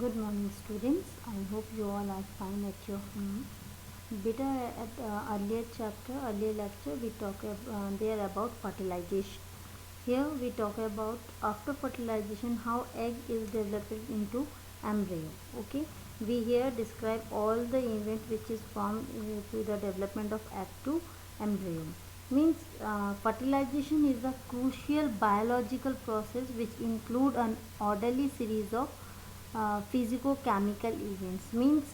Good morning, students. I hope you all are fine at your home. Beta at earlier lecture, we talk there about fertilization. Here we talk about after fertilization how egg is developed into embryo. Okay, we here describe all the event which is formed to the development of egg to embryo. Means fertilization is a crucial biological process which include an orderly series of physicochemical events. Means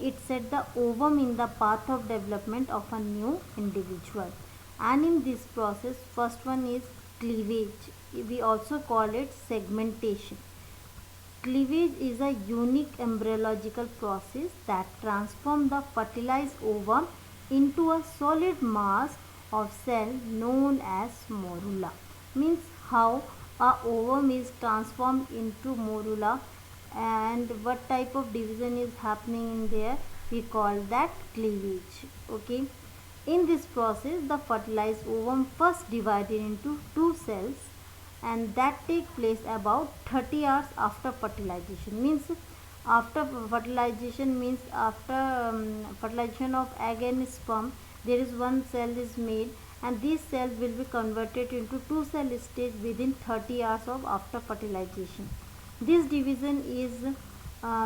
it set the ovum in the path of development of a new individual, and in this process first one is cleavage. We also call it segmentation. Cleavage is a unique embryological process that transforms the fertilized ovum into a solid mass of cell known as morula. Means how a ovum is transformed into morula and what type of division is happening in there, we call that cleavage. Okay, in this process the fertilized ovum first divided into two cells, and that take place about 30 hours after fertilization. Means after fertilization means after fertilization of egg and sperm, there is one cell is made, and these cells will be converted into two cell stage within 30 hours of after fertilization. This division is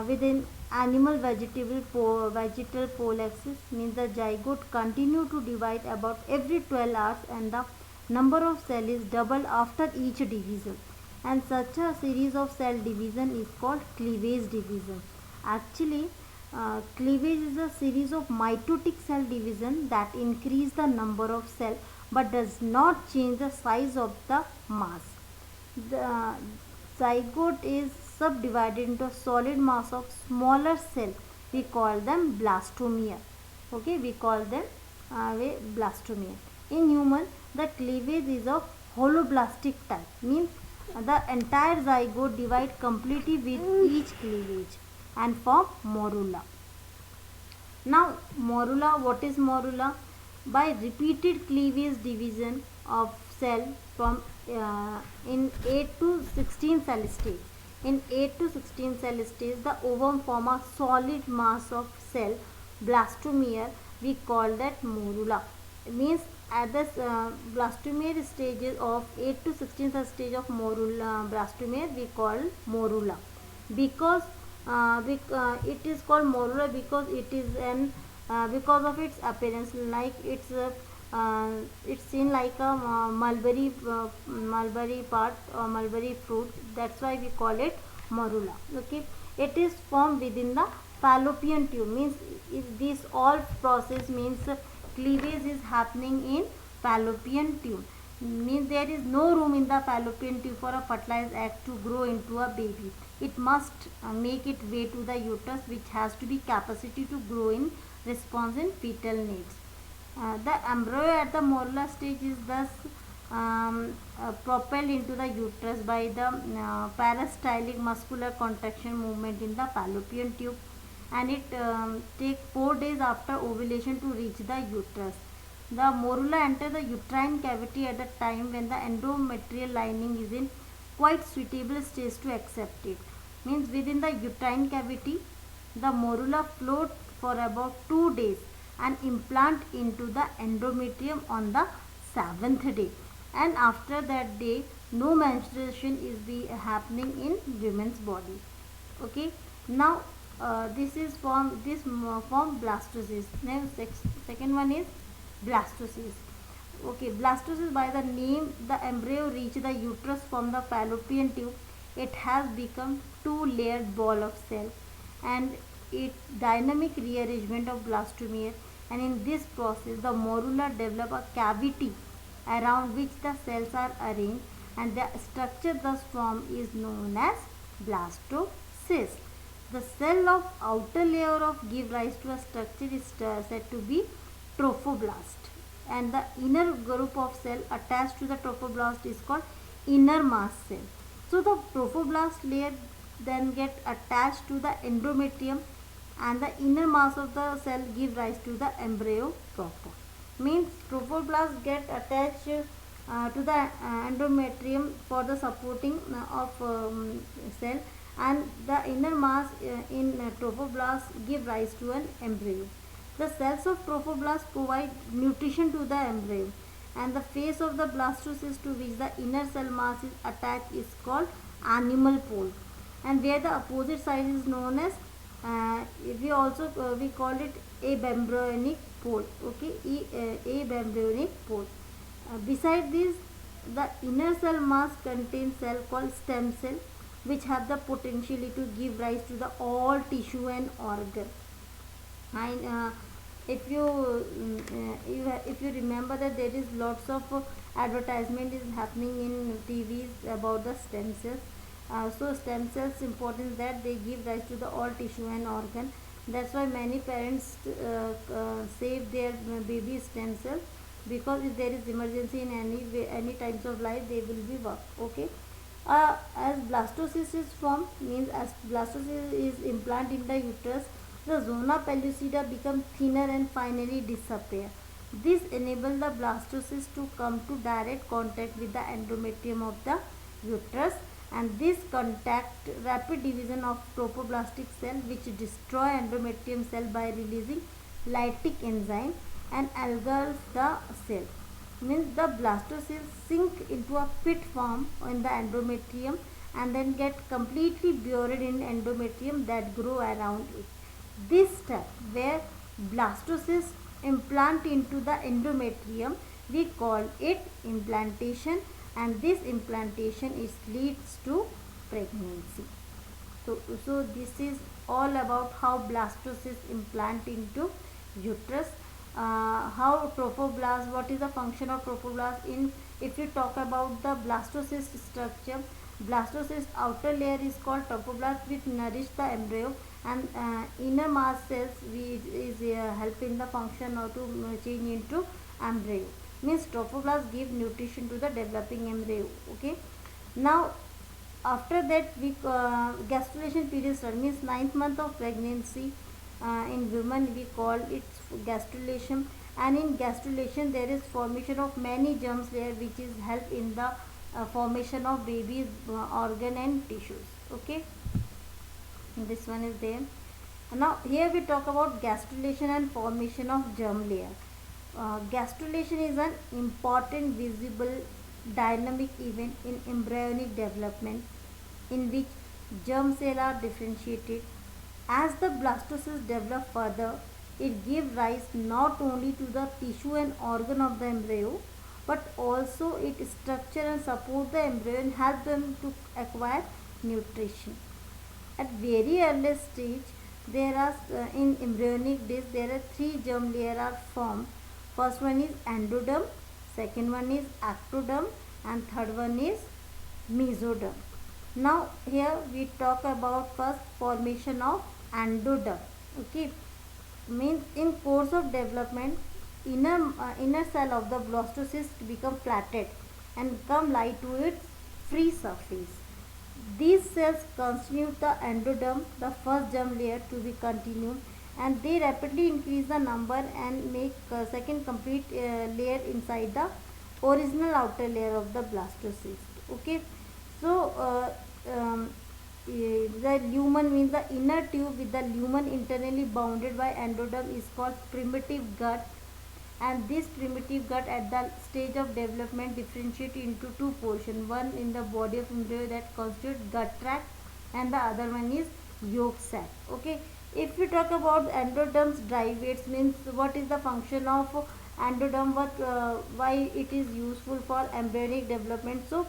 within animal vegetal pole axis. Means the zygote continue to divide about every 12 hours, and the number of cell is doubled after each division, and such a series of cell division is called cleavage division. Actually, cleavage is a series of mitotic cell division that increase the number of cell but does not change the size of the mass. The zygote is subdivided into a solid mass of smaller cell. We call them blastomere. Okay, we call them blastomere. In human, the cleavage is of holoblastic type. Means the entire zygote divide completely with each cleavage and form morula. Now, morula, what is morula? By repeated cleavage division of cell from in 8 to 16 cell stage. In 8 to 16 cell stage, the ovum form a solid mass of cell, blastomere. We call that morula. It means at the blastomere stages of 8 to 16 cell stage of morula, blastomere, we call morula. Because it is called morula because it is an because of its appearance, like it's seen like a mulberry part or mulberry fruit. That's why we call it morula. Okay, it is formed within the fallopian tube. Means this all process means cleavage is happening in fallopian tube. Means there is no room in the fallopian tube for a fertilized egg to grow into a baby. It must make its way to the uterus, which has to be capacity to grow in response in fetal needs. The embryo at the morula stage is thus propelled into the uterus by the peristaltic muscular contraction movement in the fallopian tube, and it takes 4 days after ovulation to reach the uterus. The morula enter the uterine cavity at the time when the endometrial lining is in quite suitable stage to accept it. Means within the uterine cavity, the morula float for about 2 days and implant into the endometrium on the 7th day, and after that day no menstruation is be happening in women's body. Okay, now this is form blastocyst. Now second one is blastocyst. Okay, blastocyst, by the name, the embryo reach the uterus from the fallopian tube. It has become two-layered ball of cell, and it dynamic rearrangement of blastomere, and in this process the morula develop a cavity around which the cells are arranged, and the structure thus formed is known as blastocyst. The cell of outer layer of give rise to a structure is said to be trophoblast, and the inner group of cell attached to the trophoblast is called inner mass cell. So the trophoblast layer then get attached to the endometrium, and the inner mass of the cell give rise to the embryo proper. Means trophoblast get attached to the endometrium for the supporting of cell, and the inner mass in trophoblast give rise to an embryo. The cells of trophoblast provide nutrition to the embryo, and the face of the blastocyst to which the inner cell mass is attached is called animal pole, and where the opposite side is known as we also we call it abembryonic pole. Okay, abembryonic pole. Beside this, the inner cell mass contains cell called stem cell, which have the potential to give rise to the all tissue and organ. And if you if you remember that there is lots of advertisement is happening in TVs about the stem cells. So stem cells importance that they give rise to the all tissue and organ. That's why many parents save their baby stem cells, because if there is emergency in any times of life, they will be work. Okay. As blastocyst is formed, means as blastocyst is implanted in the uterus, the zona pellucida become thinner and finally disappear. This enables the blastocyst to come to direct contact with the endometrium of the uterus, and this contact rapid division of trophoblastic cell which destroy endometrium cell by releasing lytic enzyme and engulf the cell. Means the blastocysts sink into a pit form in the endometrium and then get completely buried in endometrium that grow around it. This step where blastocysts implant into the endometrium, we call it implantation, and this implantation is leads to pregnancy. So this is all about how blastocysts implant into uterus. How trophoblast, what is the function of trophoblast in, if you talk about the blastocyst structure, blastocyst outer layer is called trophoblast which nourish the embryo, and inner mass cells which is help in the function or to change into embryo. Means trophoblast give nutrition to the developing embryo. Okay. Now after that we gastrulation period start, means 9th month of pregnancy. In women we call it gastrulation, and in gastrulation there is formation of many germs layer which is help in the formation of baby's organ and tissues. Okay, this one is there. Now here we talk about gastrulation and formation of germ layer. Gastrulation is an important visible dynamic event in embryonic development in which germ cells are differentiated. As the blastocyst develop further, it gives rise not only to the tissue and organ of the embryo, but also it structure and support the embryo and help them to acquire nutrition. At very early stage, there are in embryonic days there are three germ layers are formed. First one is endoderm, second one is ectoderm, and third one is mesoderm. Now here we talk about first formation of endoderm. Okay, means in course of development, inner cell of the blastocyst become flattened and come lie to its free surface. These cells constitute the endoderm, the first germ layer to be continued, and they rapidly increase the number and make second complete layer inside the original outer layer of the blastocyst. Okay, so the lumen means the inner tube with the lumen internally bounded by endoderm is called primitive gut, and this primitive gut at the stage of development differentiate into two portions, one in the body of embryo that constitute gut tract and the other one is yolk sac. Okay, if we talk about endoderm's derivates, means what is the function of endoderm, what why it is useful for embryonic development. So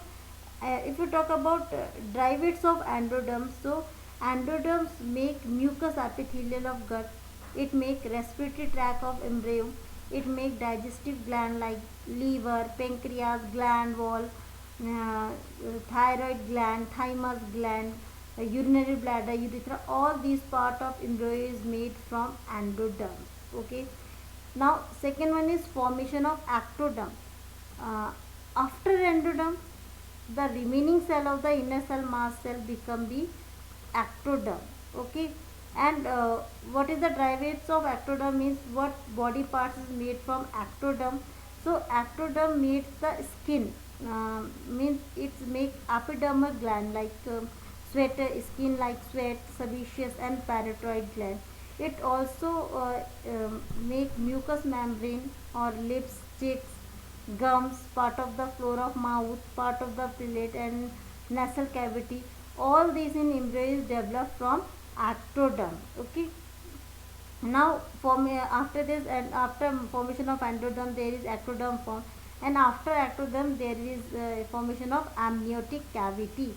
if you talk about derivates of endoderm, so endoderms make mucous epithelial of gut, it make respiratory tract of embryo, it make digestive gland like liver, pancreas, gland wall, thyroid gland, thymus gland, urinary bladder, urethra. All these part of embryo is made from endoderm. Okay. Now second one is formation of ectoderm. After endoderm, the remaining cell of the inner cell mass cell become the ectoderm. Okay, and what is the derivates of ectoderm, means what body parts is made from ectoderm. So ectoderm makes the skin, means it's make epidermal gland like sweat, skin like sweat, sebaceous and parotid gland. It also make mucous membrane or lips, cheeks, gums, part of the floor of mouth, part of the palate and nasal cavity. All these in embryo is developed from ectoderm. Okay. Now after this, and after formation of endoderm there is ectoderm form, and after ectoderm there is formation of amniotic cavity.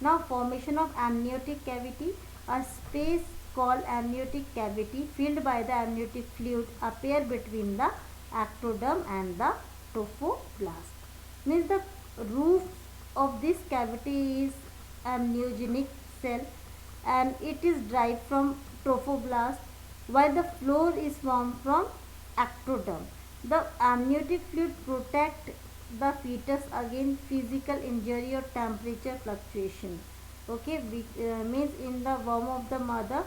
Now formation of amniotic cavity, a space called amniotic cavity filled by the amniotic fluid appear between the ectoderm and the trophoblast. Means the roof of this cavity is amniogenic cell, and it is derived from trophoblast, while the floor is formed from ectoderm. The amniotic fluid protect the fetus against physical injury or temperature fluctuation. Okay, means in the womb of the mother,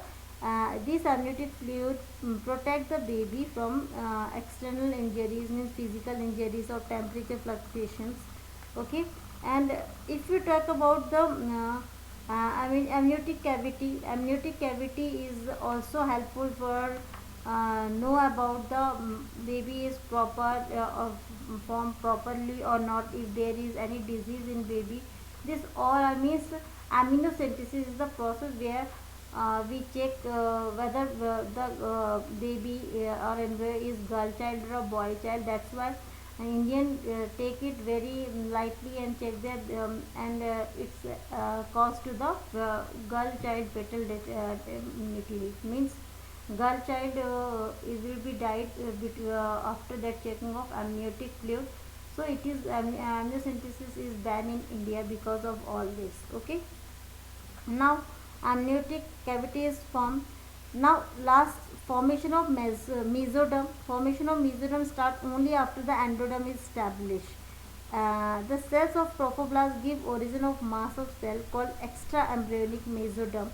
this amniotic fluid protect the baby from external injuries, means physical injuries or temperature fluctuations. Okay, and if you talk about the amniotic cavity is also helpful for know about the baby is proper formed properly or not, if there is any disease in baby. This all means amniosynthesis is the process where we check whether the baby or embryo is girl child or a boy child. That's why Indian take it very lightly and check that, and it's caused to the girl child fetal death, means girl child it will be died after that checking of amniotic fluid. So it is amniocentesis is banned in India because of all this. Okay. Now amniotic cavity is formed. Now last, formation of mesoderm. Formation of mesoderm start only after the endoderm is established. The cells of trophoblast give origin of mass of cell called extra embryonic mesoderm.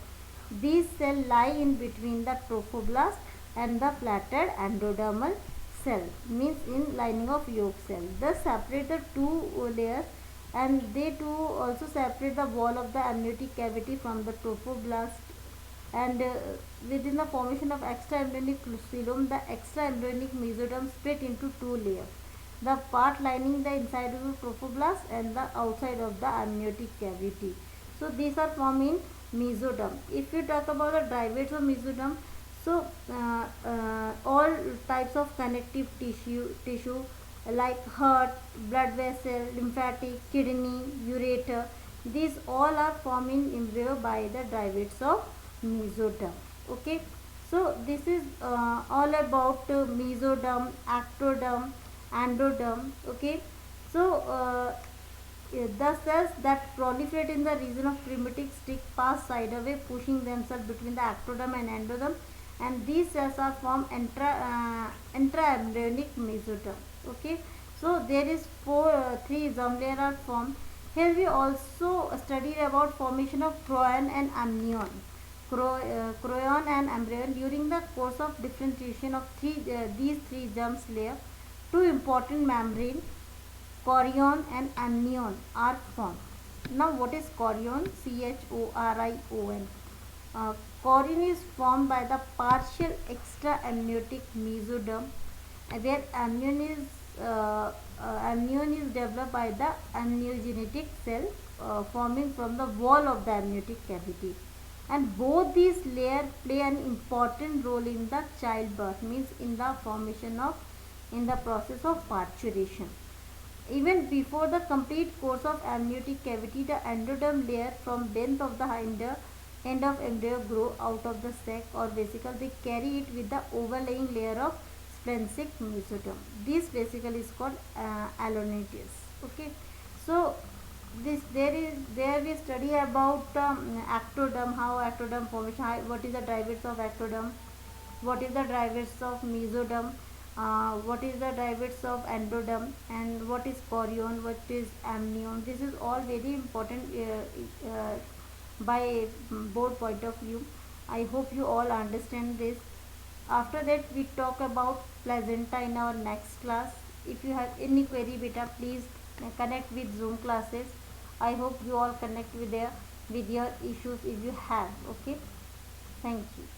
These cells lie in between the trophoblast and the flattened endodermal cell, means in lining of yolk cell. Thus separate the two layers, and they too also separate the wall of the amniotic cavity from the trophoblast. And within the formation of extra embryonic coelom, the extra embryonic mesoderm split into two layers, the part lining the inside of the trophoblast and the outside of the amniotic cavity. So these are formed in mesoderm. If you talk about the derivates of mesoderm, so all types of connective tissue like heart, blood vessel, lymphatic, kidney, ureter, these all are formed in embryo by the derivates of mesoderm. Okay, so this is all about mesoderm, ectoderm, endoderm. Okay, so the cells that proliferate in the region of crematic stick pass sideway, pushing themselves between the ectoderm and endoderm, and these cells are formed intraembryonic mesoderm. Okay, so there is three germ layer are formed. Here we also studied about formation of chorion and amnion. Chorion and embryon. During the course of differentiation of these three germs layer, two important membrane, chorion and amnion, are formed. Now what is chorion? Chorion. Chorion is formed by the partial extra amniotic mesoderm, where amnion is developed by the amniogenetic cell forming from the wall of the amniotic cavity. And both these layers play an important role in the childbirth, means in the formation of, in the process of parturition. Even before the complete course of amniotic cavity, the endoderm layer from length of the hinder end of embryo grow out of the sac or vesicle. They carry it with the overlaying layer of splenchic mesoderm. This vesicle is called allonatus. Okay, so there we study about ectoderm, how ectoderm formation, what is the derivatives of ectoderm, what is the derivatives of mesoderm, what is the derivatives of endoderm, and what is chorion, what is amnion. This is all very important by board point of view. I hope you all understand this. After that we talk about placenta in our next class. If you have any query beta, please connect with Zoom classes. I hope you all connect with there. with your issues if you have. Okay, thank you.